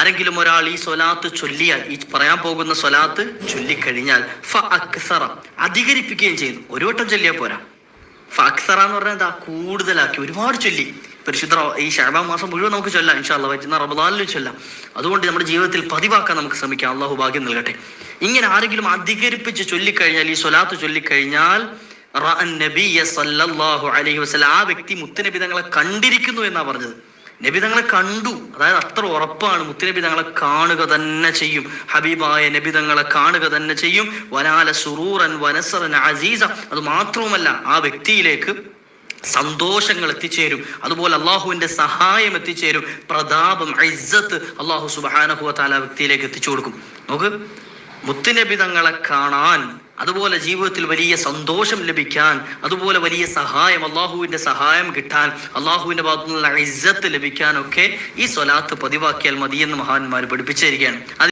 ആരെങ്കിലും ഒരാൾ ഈ സ്വലാത്ത് ചൊല്ലിയാൽ, ഈ പറയാൻ പോകുന്ന സ്വലാത്ത് ചൊല്ലിക്കഴിഞ്ഞാൽ അധികരിപ്പിക്കുകയും ചെയ്തു. ഒരു വട്ടം ചൊല്ലിയാൽ പോരാ. ഫഅക്സറ എന്ന് പറഞ്ഞാൽ എന്താ? കൂടുതലാക്കി, ഒരുപാട് ചൊല്ലി. പരിശുദ്ധ ഈ ശഅബാൻ മാസം മുഴുവൻ നമുക്ക് ചൊല്ലാം, ഇൻഷാ അല്ലാഹ്. പറ്റുന്ന റമദാനിലും ചൊല്ലാം. അതുകൊണ്ട് നമ്മുടെ ജീവിതത്തിൽ പതിവാക്കാൻ നമുക്ക് ശ്രമിക്കാം. അള്ളാഹു ഭാഗ്യം നൽകട്ടെ. ഇങ്ങനെ ആരെങ്കിലും അധികരിപ്പിച്ച് ചൊല്ലിക്കഴിഞ്ഞാൽ, ഈ സ്വലാത്ത് ചൊല്ലിക്കഴിഞ്ഞാൽ, നബിയ സല്ലല്ലാഹു അലൈഹി വസല്ലം, ആ വ്യക്തി മുത്തുനബി തങ്ങളെ കണ്ടിരിക്കുന്നു എന്നാ പറഞ്ഞത്. നബി തങ്ങളെ കണ്ടു, അതായത് അത്ര ഉറപ്പാണ്. മുത്തുനബി തങ്ങളെ കാണുക തന്നെ ചെയ്യും. ഹബീബായ നബി തങ്ങളെ കാണുക തന്നെ ചെയ്യും. വനാല സുറൂറൻ വനസറൻ അസീസ. അത് മാത്രവുമല്ല, ആ വ്യക്തിയിലേക്ക് സന്തോഷങ്ങൾ എത്തിച്ചേരും. അതുപോലെ അള്ളാഹുവിന്റെ സഹായം എത്തിച്ചേരും. പ്രതാപം, ഇസ്സത്ത് അള്ളാഹു സുബ്ഹാനഹു വ തആല വ്യക്തിയിലേക്ക് എത്തിച്ചു കൊടുക്കും. നോക്ക്, മുത്തുനബി തങ്ങളെ കാണാൻ, അതുപോലെ ജീവിതത്തിൽ വലിയ സന്തോഷം ലഭിക്കാൻ, അതുപോലെ വലിയ സഹായം, അള്ളാഹുവിന്റെ സഹായം കിട്ടാൻ, അള്ളാഹുവിന്റെ ഭാഗത്തു നിന്നുള്ള ഇസ്സത്ത് ലഭിക്കാനൊക്കെ ഈ സ്വലാത്ത് പതിവാക്കിയാൽ മതിയെന്ന് മഹാന്മാർ പഠിപ്പിച്ചിരിക്കുകയാണ്.